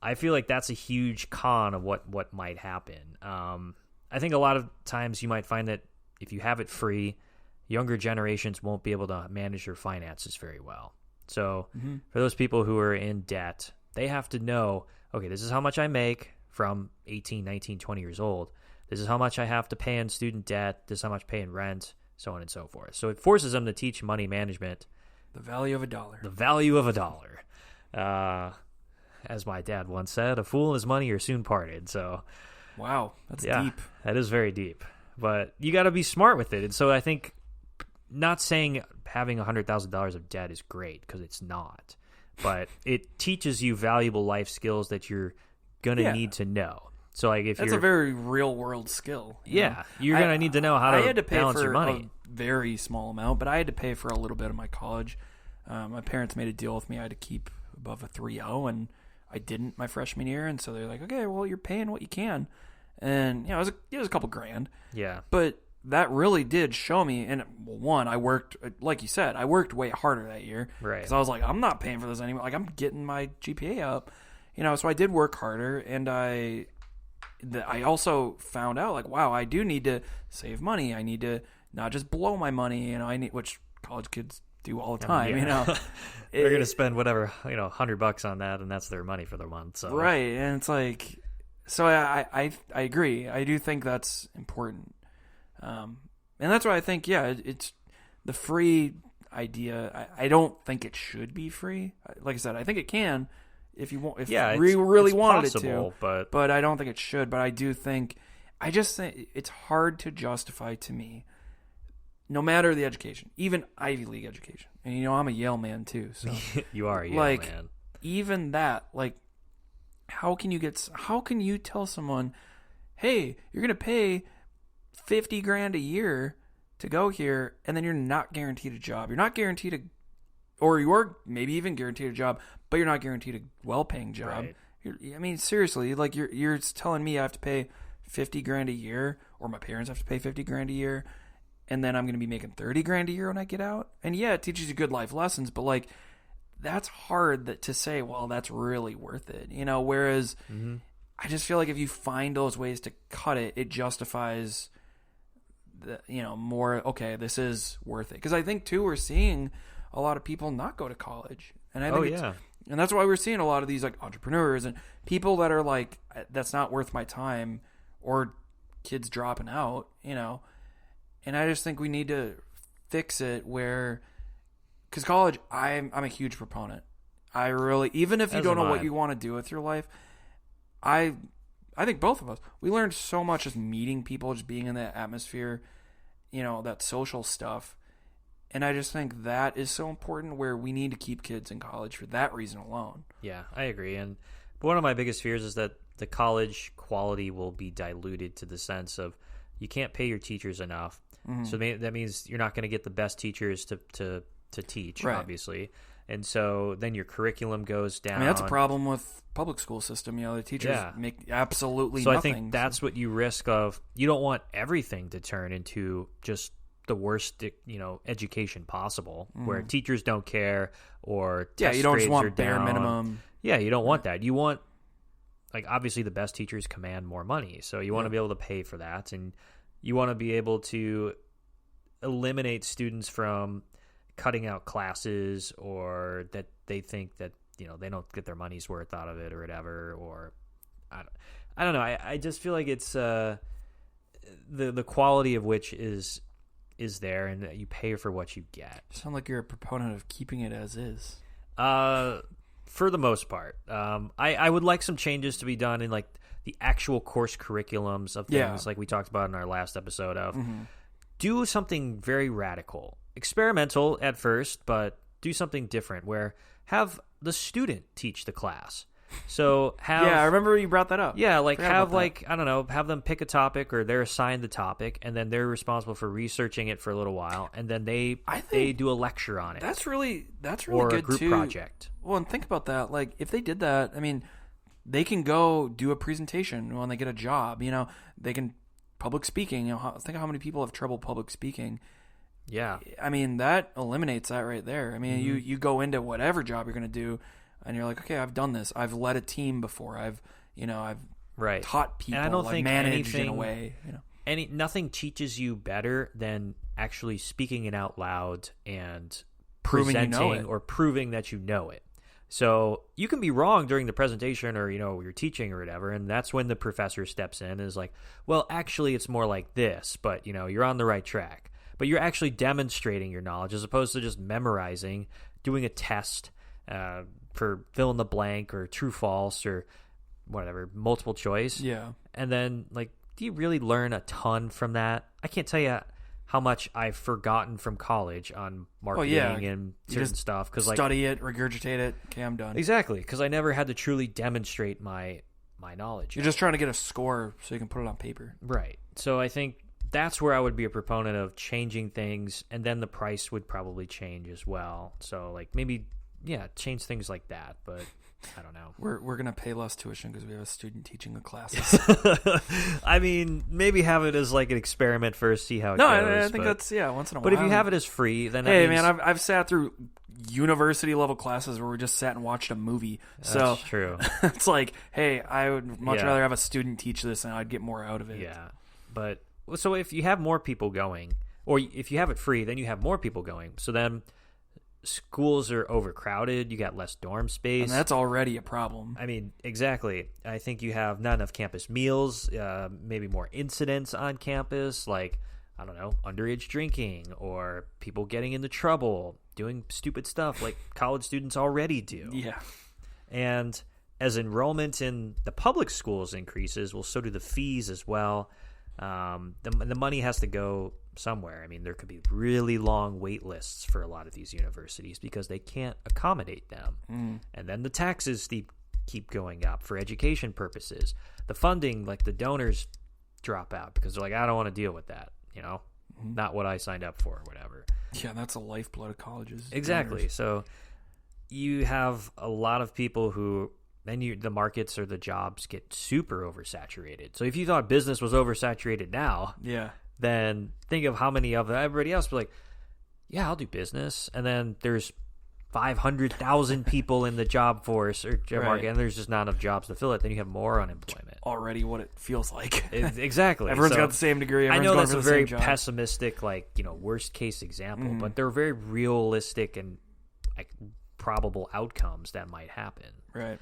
I feel like that's a huge con of what might happen. I think a lot of times you might find that if you have it free, younger generations won't be able to manage their finances very well. So for those people who are in debt, they have to know, okay, this is how much I make from 18, 19, 20 years old. This is how much I have to pay in student debt. This is how much I pay in rent, so on and so forth. So it forces them to teach money management. The value of a dollar. The value of a dollar. As my dad once said, a fool and his money are soon parted. So, wow, that's deep. That is very deep. But you got to be smart with it. And so I think not saying having $100,000 of debt is great, because it's not. But it teaches you valuable life skills that you're going to need to know. So like if that's a very real world skill. You're going to need to know how to balance your money. A very small amount, but I had to pay for a little bit of my college. My parents made a deal with me. I had to keep above a 3.0, and I didn't my freshman year. And so they're like, okay, well, you're paying what you can. And, it was a couple grand. Yeah. But that really did show me. And one, I worked, like you said, I worked way harder that year. Right. Because I was like, I'm not paying for this anymore. Like, I'm getting my GPA up. So I did work harder, and I also found out, like, wow, I do need to save money. I need to not just blow my money, which college kids do all the time. They're going to spend whatever, $100 on that, and that's their money for the month. So right, and it's like, so I agree. I do think that's important, and that's why I think it's the free idea. I don't think it should be free. Like I said, I think it can. If you want, we really wanted possible, it to, but I don't think it should. But I do think, I just think it's hard to justify to me, no matter the education, even Ivy League education. And I'm a Yale man too. So you are a Yale man. Even that, how can you tell someone, hey, you're gonna pay $50,000 a year to go here, and then you're not guaranteed a job. You're not guaranteed or you are maybe even guaranteed a job, but you're not guaranteed a well-paying job. Right. Seriously, you're telling me I have to pay $50,000 a year, or my parents have to pay $50,000 a year, and then I'm going to be making $30,000 a year when I get out. And it teaches you good life lessons, but that's hard to say. Well, that's really worth it, Whereas I just feel like if you find those ways to cut it, it justifies more. Okay, this is worth it, because I think too we're seeing a lot of people not go to college. And I think and that's why we're seeing a lot of these entrepreneurs and people that are like, that's not worth my time, or kids dropping out, And I just think we need to fix it because college, I'm a huge proponent. I really, even if you don't know what you want to do with your life, I think both of us, we learned so much just meeting people, just being in that atmosphere, that social stuff. And I just think that is so important, where we need to keep kids in college for that reason alone. Yeah, I agree. And one of my biggest fears is that the college quality will be diluted to the sense of you can't pay your teachers enough. Mm-hmm. So that means you're not going to get the best teachers to teach, right, obviously. And so then your curriculum goes down. That's a problem with public school system. The teachers make absolutely nothing. So I think that's what you risk of. You don't want everything to turn into just the worst, education possible, where teachers don't care, or test you don't grades just want are bare down. Minimum. Yeah, you don't want that. You want, obviously the best teachers command more money, so you want to be able to pay for that, and you want to be able to eliminate students from cutting out classes, or that they think that they don't get their money's worth out of it or whatever. Or I don't know. I just feel like it's the quality of which is there, and that you pay for what you get. You sound like you're a proponent of keeping it as is. For the most part. I would like some changes to be done in the actual course curriculums of things like we talked about in our last episode of do something very radical. Experimental at first, but do something different, where have the student teach the class. So I remember you brought that up. Yeah, I don't know, have them pick a topic, or they're assigned the topic, and then they're responsible for researching it for a little while, and then they do a lecture on it. That's really or good a group too. project. Well, and think about that. If they did that, they can go do a presentation when they get a job. They can public speaking. Think of how many people have trouble public speaking. Yeah, that eliminates that right there. You go into whatever job you're going to do, and you're like, okay, I've done this. I've led a team before. I've taught people. And I don't think managed in a way. nothing teaches you better than actually speaking it out loud and Proving you know presenting it. or proving that you know it. So you can be wrong during the presentation or, you're teaching or whatever, and that's when the professor steps in and is like, well, actually, it's more like this, but, you're on the right track. But you're actually demonstrating your knowledge as opposed to just memorizing, doing a test for fill in the blank or true false or whatever, multiple choice. Yeah. And then, do you really learn a ton from that? I can't tell you how much I've forgotten from college on marketing and certain stuff. Cause study it, regurgitate it. Okay, I'm done. Exactly, because I never had to truly demonstrate my knowledge. You're just trying to get a score so you can put it on paper. Right. So I think that's where I would be a proponent of changing things, and then the price would probably change as well. So, maybe, change things like that, but I don't know. We're going to pay less tuition because we have a student teaching the classes. I mean, maybe have it as an experiment first, see how it goes. I think that's, once in a while. But if you have it as free, then hey, man, I've sat through university level classes where we just sat and watched a movie. So that's true. It's hey, I would much rather have a student teach this and I'd get more out of it. Yeah. But so if you have more people going, or if you have it free, then you have more people going. So then schools are overcrowded. You got less dorm space. And that's already a problem. I mean, exactly. I think you have not enough campus meals, maybe more incidents on campus, I don't know, underage drinking or people getting into trouble, doing stupid stuff like college students already do. Yeah. And as enrollment in the public schools increases, well, so do the fees as well. The money has to go somewhere. I mean, there could be really long wait lists for a lot of these universities because they can't accommodate them. And then the taxes keep going up for education purposes. The funding, the donors drop out because they're I don't want to deal with that, not what I signed up for or whatever. Yeah, that's a lifeblood of colleges. Exactly. Donors. So you have a lot of people who then the markets or the jobs get super oversaturated. So if you thought business was oversaturated now, then think of how many of everybody else be I'll do business. And then there's 500,000 people in the job force or job market, and there's just not enough jobs to fill it. Then you have more unemployment. Already what it feels like. Exactly. Everyone's got the same degree. I know that's a very pessimistic, worst case example, but they're very realistic and probable outcomes that might happen. Right.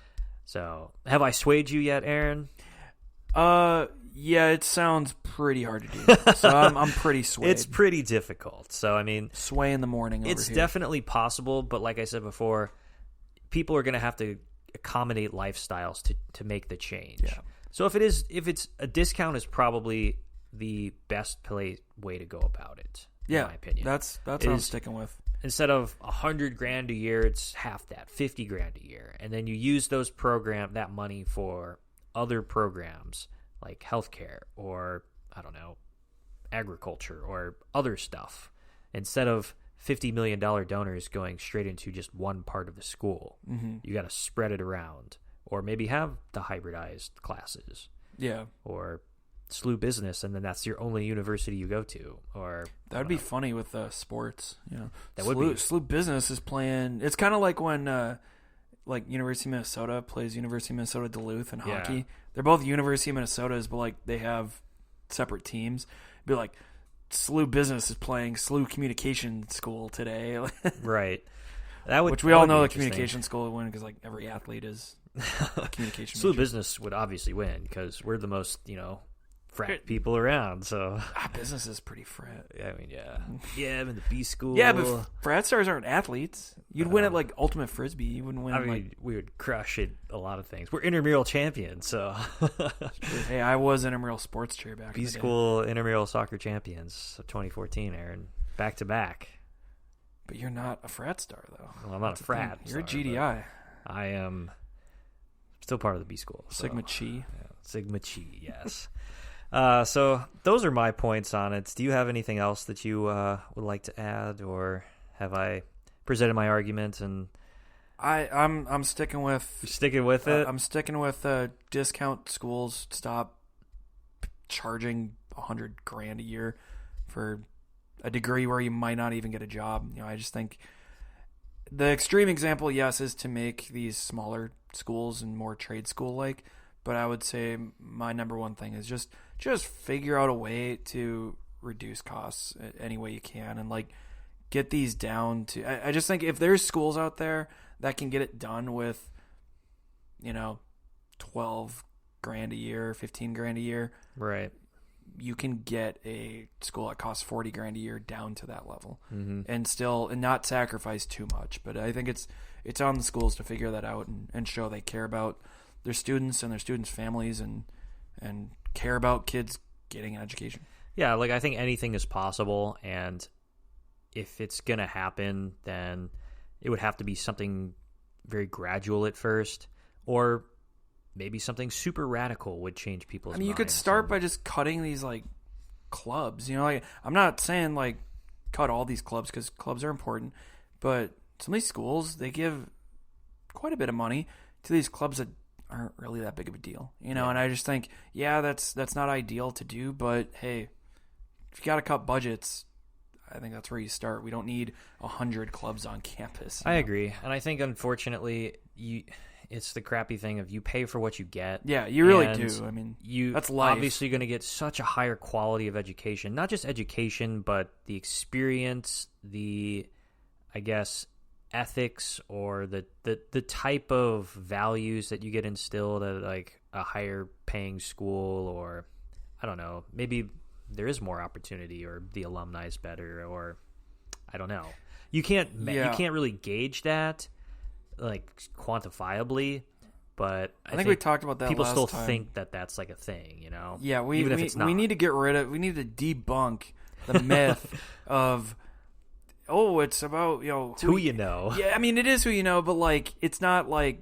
So, have I swayed you yet, Aaron? Yeah, it sounds pretty hard to do. So I'm pretty swayed. It's pretty difficult. So, I mean, sway in the morning over it's here. Definitely possible, but like I said before, people are going to have to accommodate lifestyles to make the change. Yeah. So if it's a discount is probably the best way to go about it. In my opinion. That's what I'm sticking with. Instead of $100,000 a year, it's half that, $50,000 a year, and then you use that money for other programs like healthcare or I don't know, agriculture or other stuff. Instead of $50 million donors going straight into just one part of the school, you got to spread it around, or maybe have the hybridized classes. Yeah, or SLU business, and then that's your only university you go to. Or that would be funny with sports. That would be. SLU business is playing. It's kind of like when University of Minnesota plays University of Minnesota Duluth in hockey. They're both University of Minnesotas, but they have separate teams. It'd be SLU business is playing SLU communication school today. Right. Which we all know the communication school would win because every athlete is a communication. SLU business would obviously win because we're the most frat people around. So business is pretty frat. I mean, yeah, I'm in the B school. Yeah, but frat stars aren't athletes. You'd win at ultimate frisbee. You wouldn't win. I mean, we would crush at a lot of things. We're intramural champions, so. Hey, I was intramural sports chair back. B school intramural soccer champions of 2014, Aaron, back to back. But you're not a frat star, though. Well, I'm not a frat. You're a GDI. I am still part of the B school. Sigma Chi. Yeah, Sigma Chi, yes. So those are my points on it. Do you have anything else that you would like to add, or have I presented my argument? And I'm sticking with. You're sticking with it. I'm sticking with discount schools. Stop charging $100,000 a year for a degree where you might not even get a job. I just think the extreme example, yes, is to make these smaller schools and more trade school like. But I would say my number one thing is just just figure out a way to reduce costs any way you can, and like get these down to. I just think if there's schools out there that can get it done with, $12 grand a year, $15 grand a year, right? You can get a school that costs $40 grand a year down to that level, and not sacrifice too much. But I think it's on the schools to figure that out and show they care about their students and their students' families and care about kids getting an education. Yeah, like I think anything is possible, and if it's going to happen, then it would have to be something very gradual at first, or maybe something super radical would change people's minds. You could start by just cutting these like clubs. I'm not saying like cut all these clubs, because clubs are important, but some of these schools, they give quite a bit of money to these clubs that aren't really that big of a deal, And I just think, that's not ideal to do, but hey, if you got to cut budgets, I think that's where you start. We don't need 100 clubs on campus. I agree, and I think unfortunately, it's the crappy thing of you pay for what you get. Yeah, you really do. That's life. Obviously going to get such a higher quality of education, not just education, but the experience, the, I guess, ethics, or the type of values that you get instilled at like a higher paying school, or I don't know, maybe there is more opportunity, or the alumni is better, or I don't know. You can't really gauge that like quantifiably, but I think we talked about that. People last still time. think that that's like a thing, Yeah, even if it's not. We need to we need to debunk the myth of it's about it's who you know. Yeah, it is who you know, but like it's not like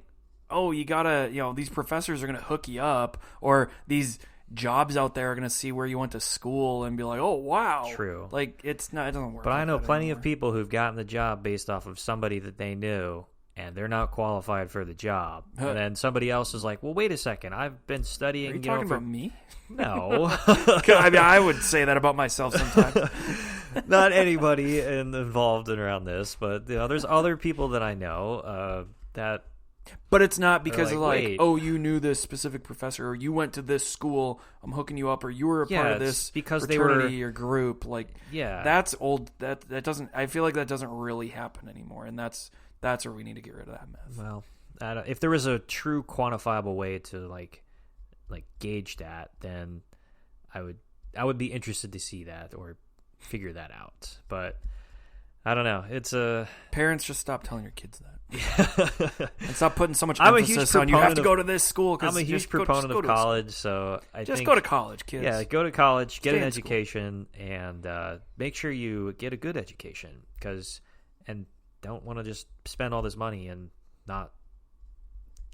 you gotta these professors are gonna hook you up, or these jobs out there are going to see where you went to school and be like, oh, wow. True. Like, it doesn't work. But I know plenty of people who've gotten the job based off of somebody that they knew, and they're not qualified for the job. And then somebody else is like, well, wait a second. I've been studying. Are you talking about me? No. I would say that about myself sometimes. Not anybody involved around this, but there's other people that I know that. But it's not because wait. you knew this specific professor, or you went to this school, I'm hooking you up, or you were a part of this because fraternity or group. Like, yeah, that's old. That doesn't. I feel like that doesn't really happen anymore, and that's where we need to get rid of that myth. Well, if there was a true quantifiable way to like gauge that, then I would be interested to see that or figure that out. But I don't know. It's parents, just stop telling your kids that. And stop putting so much emphasis on you have to go to this school. I'm a huge proponent of college, so I think go to college, kids. Yeah, go to college, get an education, and make sure you get a good education, and don't want to just spend all this money and not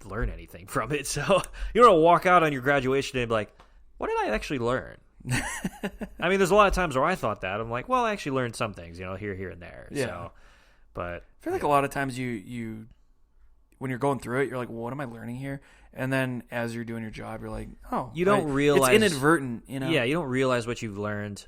learn anything from it. So you don't want to walk out on your graduation day and be like, what did I actually learn? There's a lot of times where I thought that. I'm like, well, I actually learned some things, here and there. Yeah. So, but I feel like a lot of times you when you're going through it, you're like, well, what am I learning here? And then as you're doing your job, you're like, oh, you don't realize it's inadvertent, Yeah, you don't realize what you've learned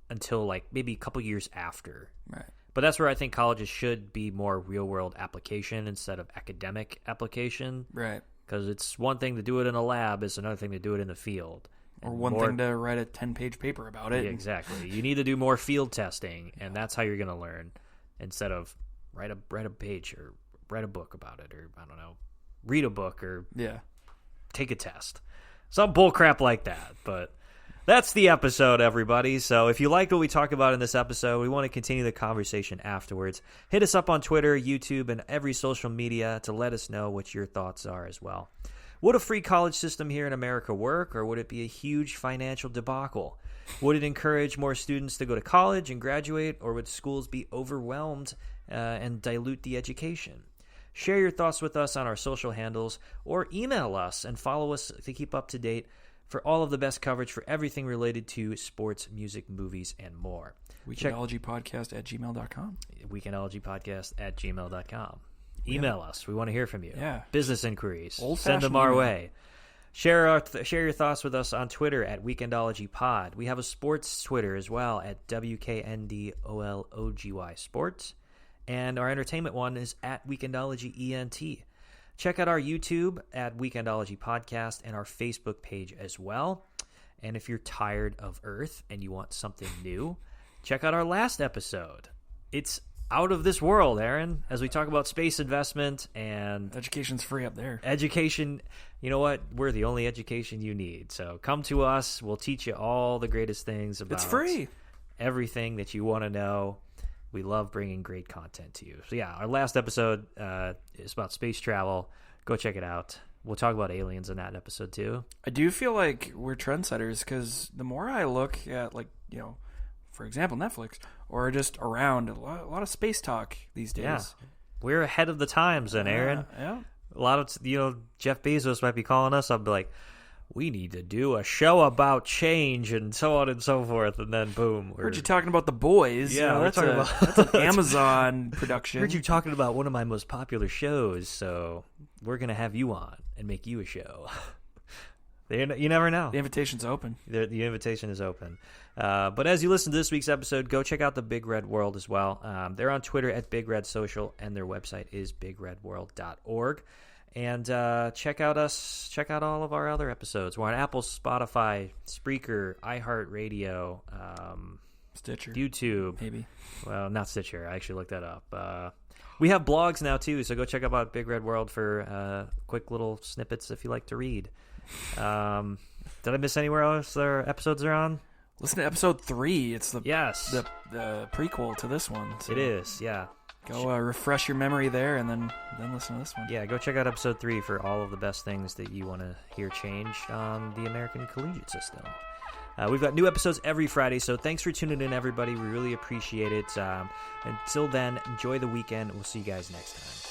until like maybe a couple years after. Right. But that's where I think colleges should be more real world application instead of academic application. Right. Because it's one thing to do it in a lab, it's another thing to do it in the field. Or one thing to write a 10-page paper about it. Yeah, exactly. You need to do more field testing, and that's how you're going to learn, instead of write a page or write a book about it, or I don't know, read a book, or take a test. Some bullcrap like that. But that's the episode, everybody. So if you liked what we talked about in this episode, we want to continue the conversation afterwards. Hit us up on Twitter, YouTube, and every social media to let us know what your thoughts are as well. Would a free college system here in America work, or would it be a huge financial debacle? Would it encourage more students to go to college and graduate, or would schools be overwhelmed and dilute the education? Share your thoughts with us on our social handles, or email us and follow us to keep up to date for all of the best coverage for everything related to sports, music, movies, and more. Weekendologypodcast@gmail.com. Weekendologypodcast@gmail.com. Email us. We want to hear from you. Yeah. Business inquiries. Send them our way. Share your thoughts with us on Twitter at WeekendologyPod. We have a sports Twitter as well at WKNDOLOGY Sports. And our entertainment one is at WeekendologyENT. Check out our YouTube at Weekendology Podcast and our Facebook page as well. And if you're tired of Earth and you want something new, check out our last episode. It's out of this world, Aaron, as we talk about space investment and... Education's free up there. Education, you know what? We're the only education you need. So come to us. We'll teach you all the greatest things about... It's free. Everything that you want to know. We love bringing great content to you. So yeah, our last episode is about space travel. Go check it out. We'll talk about aliens in that episode too. I do feel like we're trendsetters because the more I look at, like, for example, Netflix, or just around, a lot of space talk these days. Yeah. We're ahead of the times then, Aaron. Yeah. A lot of, Jeff Bezos might be calling us. I'll be like, we need to do a show about change and so on and so forth. And then boom. Heard you talking about The Boys. Yeah, that's an Amazon production. Heard you talking about one of my most popular shows. So we're going to have you on and make you a show. You never know. The invitation's open. The invitation is open. But as you listen to this week's episode, go check out the Big Red World as well. They're on Twitter at Big Red Social, and their website is bigredworld.org. And check out all of our other episodes. We're on Apple, Spotify, Spreaker, iHeartRadio, Stitcher, YouTube. Maybe. Well, not Stitcher. I actually looked that up. We have blogs now, too, so go check out Big Red World for quick little snippets if you like to read. Did I miss anywhere else their episodes are on? Listen to episode 3. It's the prequel to this one. So it is, yeah. Go refresh your memory there, and then listen to this one. Yeah, go check out episode 3 for all of the best things that you want to hear changed on the American collegiate system. We've got new episodes every Friday, so thanks for tuning in, everybody. We really appreciate it. Until then, enjoy the weekend. We'll see you guys next time.